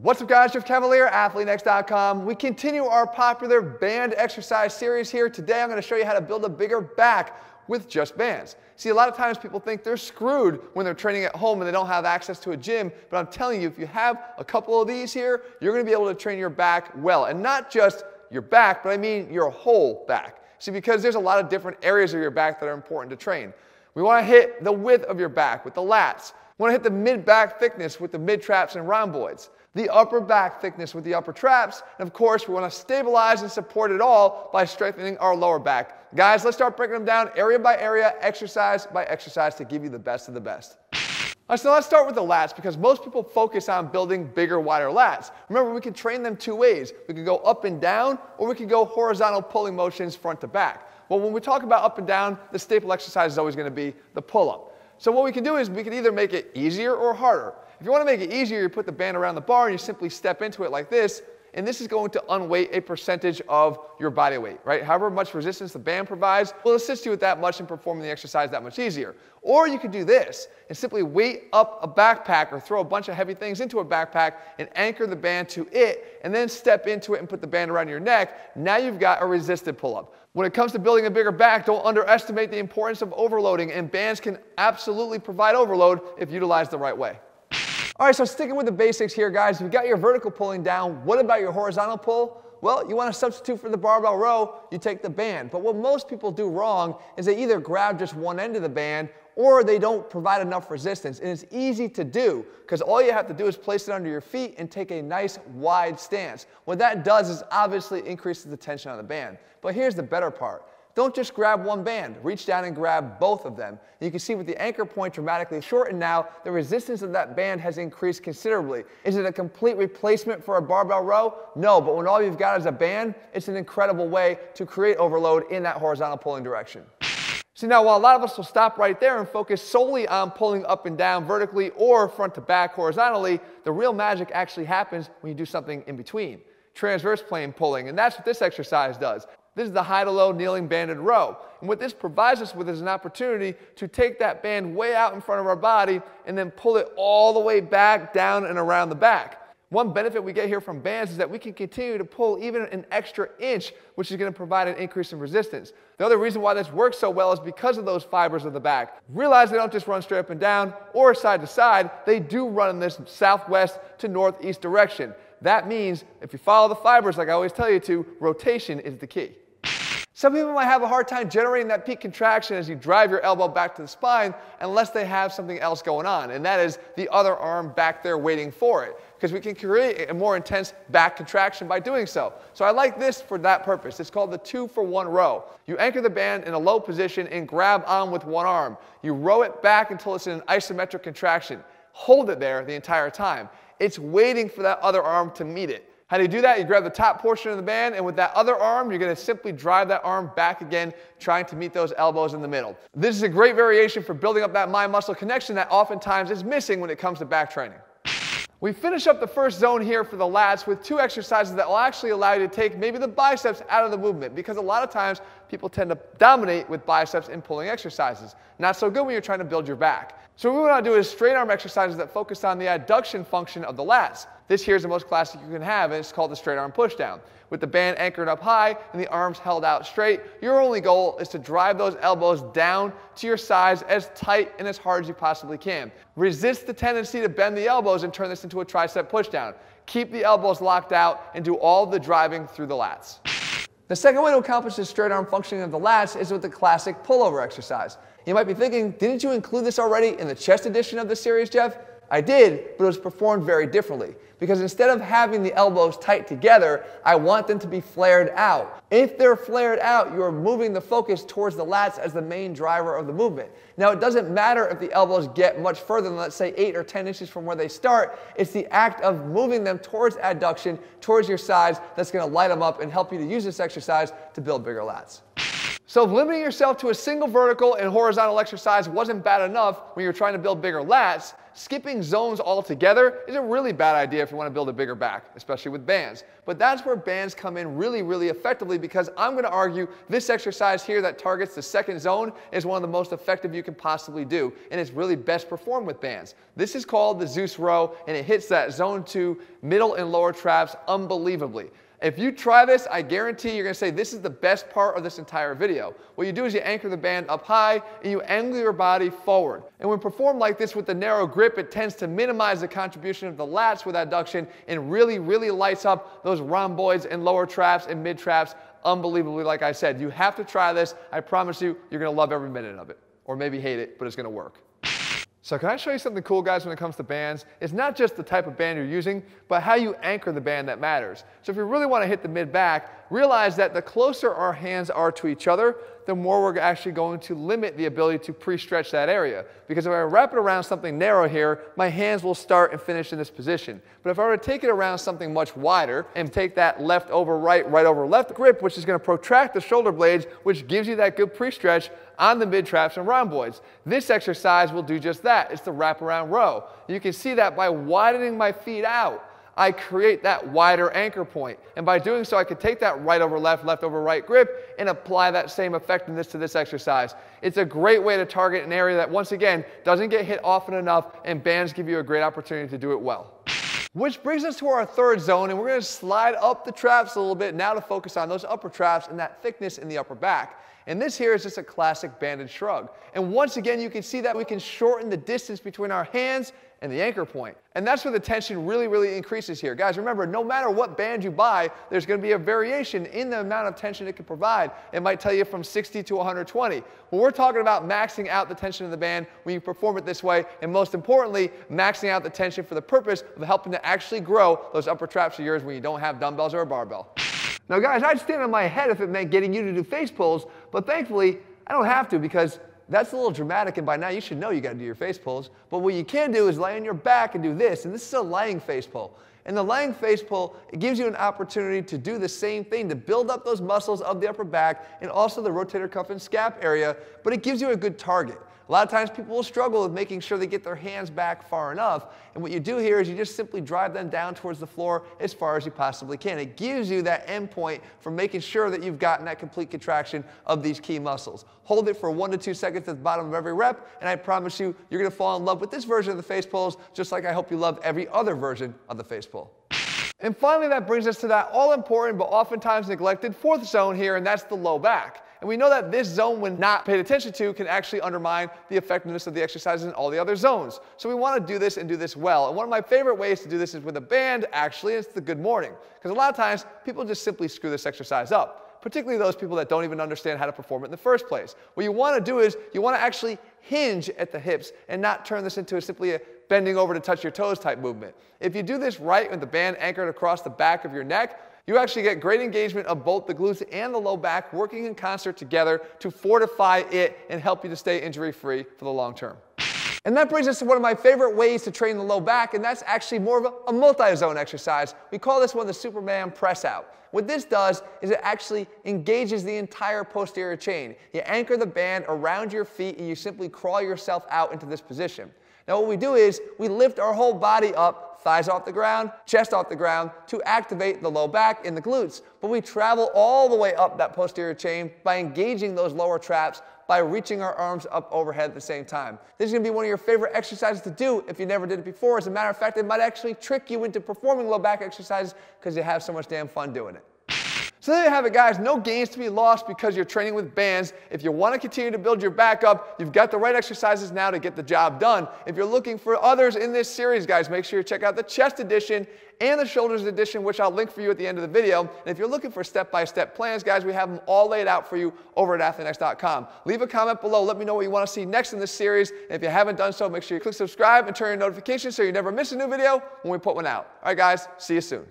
What's up guys, Jeff Cavalier, ATHLEAN-X.com. We continue our popular band exercise series here. Today I'm going to show you how to build a bigger back with just bands. See, a lot of times people think they're screwed when they're training at home and they don't have access to a gym, but I'm telling you, if you have a couple of these here, you're going to be able to train your back well. And not just your back, but I mean your whole back. See, because there's a lot of different areas of your back that are important to train. We want to hit the width of your back with the lats. We want to hit the mid-back thickness with the mid-traps and rhomboids. The upper back thickness with the upper traps, and of course we want to stabilize and support it all by strengthening our lower back. Guys, let's start breaking them down area by area, exercise by exercise to give you the best of the best. Alright, so let's start with the lats because most people focus on building bigger, wider lats. Remember, we can train them two ways. We can go up and down, or we can go horizontal pulling motions front to back. Well, when we talk about up and down, the staple exercise is always going to be the pull-up. So what we can do is we can either make it easier or harder. If you want to make it easier, you put the band around the bar and you simply step into it like this, and this is going to unweight a percentage of your body weight, right? However much resistance the band provides will assist you with that much and performing the exercise that much easier. Or you could do this and simply weight up a backpack or throw a bunch of heavy things into a backpack and anchor the band to it and then step into it and put the band around your neck. Now you've got a resisted pull-up. When it comes to building a bigger back, don't underestimate the importance of overloading, and bands can absolutely provide overload if utilized the right way. All right, so sticking with the basics here, guys, you've got your vertical pulling down. What about your horizontal pull? Well, you want to substitute for the barbell row, you take the band. But what most people do wrong is they either grab just one end of the band or they don't provide enough resistance. And it's easy to do because all you have to do is place it under your feet and take a nice wide stance. What that does is obviously increases the tension on the band. But here's the better part. Don't just grab one band. Reach down and grab both of them. You can see with the anchor point dramatically shortened now, the resistance of that band has increased considerably. Is it a complete replacement for a barbell row? No, but when all you've got is a band, it's an incredible way to create overload in that horizontal pulling direction. See, now while a lot of us will stop right there and focus solely on pulling up and down vertically or front to back horizontally, the real magic actually happens when you do something in between. Transverse plane pulling, and that's what this exercise does. This is the high to low kneeling banded row. And what this provides us with is an opportunity to take that band way out in front of our body and then pull it all the way back, down, and around the back. One benefit we get here from bands is that we can continue to pull even an extra inch, which is going to provide an increase in resistance. The other reason why this works so well is because of those fibers of the back. Realize they don't just run straight up and down or side to side. They do run in this southwest to northeast direction. That means if you follow the fibers like I always tell you to, rotation is the key. Some people might have a hard time generating that peak contraction as you drive your elbow back to the spine unless they have something else going on, and that is the other arm back there waiting for it, because we can create a more intense back contraction by doing so. So I like this for that purpose. It's called the 2-for-1 row. You anchor the band in a low position and grab on with one arm. You row it back until it's in an isometric contraction. Hold it there the entire time. It's waiting for that other arm to meet it. How do you do that? You grab the top portion of the band, and with that other arm, you're going to simply drive that arm back again, trying to meet those elbows in the middle. This is a great variation for building up that mind-muscle connection that oftentimes is missing when it comes to back training. We finish up the first zone here for the lats with two exercises that will actually allow you to take maybe the biceps out of the movement, because a lot of times people tend to dominate with biceps in pulling exercises. Not so good when you're trying to build your back. So what we want to do is straight arm exercises that focus on the adduction function of the lats. This here is the most classic you can have, and it's called the straight arm pushdown. With the band anchored up high and the arms held out straight, your only goal is to drive those elbows down to your sides as tight and as hard as you possibly can. Resist the tendency to bend the elbows and turn this into a tricep pushdown. Keep the elbows locked out and do all the driving through the lats. The second way to accomplish this straight arm functioning of the lats is with the classic pullover exercise. You might be thinking, didn't you include this already in the chest edition of the series, Jeff? I did, but it was performed very differently. Because instead of having the elbows tight together, I want them to be flared out. If they're flared out, you're moving the focus towards the lats as the main driver of the movement. Now, it doesn't matter if the elbows get much further than, let's say, 8 or 10 inches from where they start. It's the act of moving them towards adduction, towards your sides, that's going to light them up and help you to use this exercise to build bigger lats. So if limiting yourself to a single vertical and horizontal exercise wasn't bad enough when you're trying to build bigger lats, skipping zones altogether is a really bad idea if you want to build a bigger back, especially with bands. But that's where bands come in really, really effectively, because I'm going to argue this exercise here that targets the second zone is one of the most effective you can possibly do, and it's really best performed with bands. This is called the Zeus Row, and it hits that zone 2 middle and lower traps unbelievably. If you try this, I guarantee you're going to say this is the best part of this entire video. What you do is you anchor the band up high and you angle your body forward. And when performed like this with the narrow grip, it tends to minimize the contribution of the lats with adduction and really, really lights up those rhomboids and lower traps and mid traps unbelievably. Like I said, you have to try this. I promise you, you're going to love every minute of it. Or maybe hate it, but it's going to work. So can I show you something cool, guys, when it comes to bands? It's not just the type of band you're using, but how you anchor the band that matters. So if you really want to hit the mid-back, realize that the closer our hands are to each other, the more we're actually going to limit the ability to pre-stretch that area. Because if I wrap it around something narrow here, my hands will start and finish in this position. But if I were to take it around something much wider and take that left over right, right over left grip, which is going to protract the shoulder blades, which gives you that good pre-stretch on the mid-traps and rhomboids. This exercise will do just that. It's the wraparound row. You can see that by widening my feet out, I create that wider anchor point. And by doing so, I can take that right over left, left over right grip and apply that same effectiveness to this exercise. It's a great way to target an area that, once again, doesn't get hit often enough, and bands give you a great opportunity to do it well. Which brings us to our third zone, and we're going to slide up the traps a little bit now to focus on those upper traps and that thickness in the upper back. And this here is just a classic banded shrug. And once again, you can see that we can shorten the distance between our hands and the anchor point. And that's where the tension really, really increases here. Guys, remember, no matter what band you buy, there's going to be a variation in the amount of tension it can provide. It might tell you from 60 to 120. Well, we're talking about maxing out the tension of the band when you perform it this way, and most importantly, maxing out the tension for the purpose of helping to actually grow those upper traps of yours when you don't have dumbbells or a barbell. Now guys, I'd stand on my head if it meant getting you to do face pulls, but thankfully, I don't have to, because that's a little dramatic, and by now you should know you got to do your face pulls. But what you can do is lay on your back and do this, and this is a laying face pull. And the laying face pull, it gives you an opportunity to do the same thing, to build up those muscles of the upper back and also the rotator cuff and scap area, but it gives you a good target. A lot of times people will struggle with making sure they get their hands back far enough. And what you do here is you just simply drive them down towards the floor as far as you possibly can. It gives you that end point for making sure that you've gotten that complete contraction of these key muscles. Hold it for 1 to 2 seconds at the bottom of every rep, and I promise you, you're going to fall in love with this version of the face pulls, just like I hope you love every other version of the face pull. And finally, that brings us to that all-important but oftentimes neglected fourth zone here, and that's the low back. And we know that this zone, when not paid attention to, can actually undermine the effectiveness of the exercises in all the other zones. So we want to do this and do this well. And one of my favorite ways to do this is with a band, actually, it's the good morning. Because a lot of times, people just simply screw this exercise up, particularly those people that don't even understand how to perform it in the first place. What you want to do is you want to actually hinge at the hips and not turn this into simply a bending over to touch your toes type movement. If you do this right with the band anchored across the back of your neck, you actually get great engagement of both the glutes and the low back working in concert together to fortify it and help you to stay injury-free for the long term. And that brings us to one of my favorite ways to train the low back, and that's actually more of a multi-zone exercise. We call this one the Superman press out. What this does is it actually engages the entire posterior chain. You anchor the band around your feet and you simply crawl yourself out into this position. Now what we do is we lift our whole body up, thighs off the ground, chest off the ground, to activate the low back and the glutes. But we travel all the way up that posterior chain by engaging those lower traps, by reaching our arms up overhead at the same time. This is going to be one of your favorite exercises to do if you never did it before. As a matter of fact, it might actually trick you into performing low back exercises because you have so much damn fun doing it. So there you have it, guys. No gains to be lost because you're training with bands. If you want to continue to build your back up, you've got the right exercises now to get the job done. If you're looking for others in this series, guys, make sure you check out the chest edition and the shoulders edition, which I'll link for you at the end of the video. And if you're looking for step-by-step plans, guys, we have them all laid out for you over at ATHLEAN-X.com. Leave a comment below. Let me know what you want to see next in this series. And if you haven't done so, make sure you click subscribe and turn on notifications so you never miss a new video when we put one out. All right, guys, see you soon.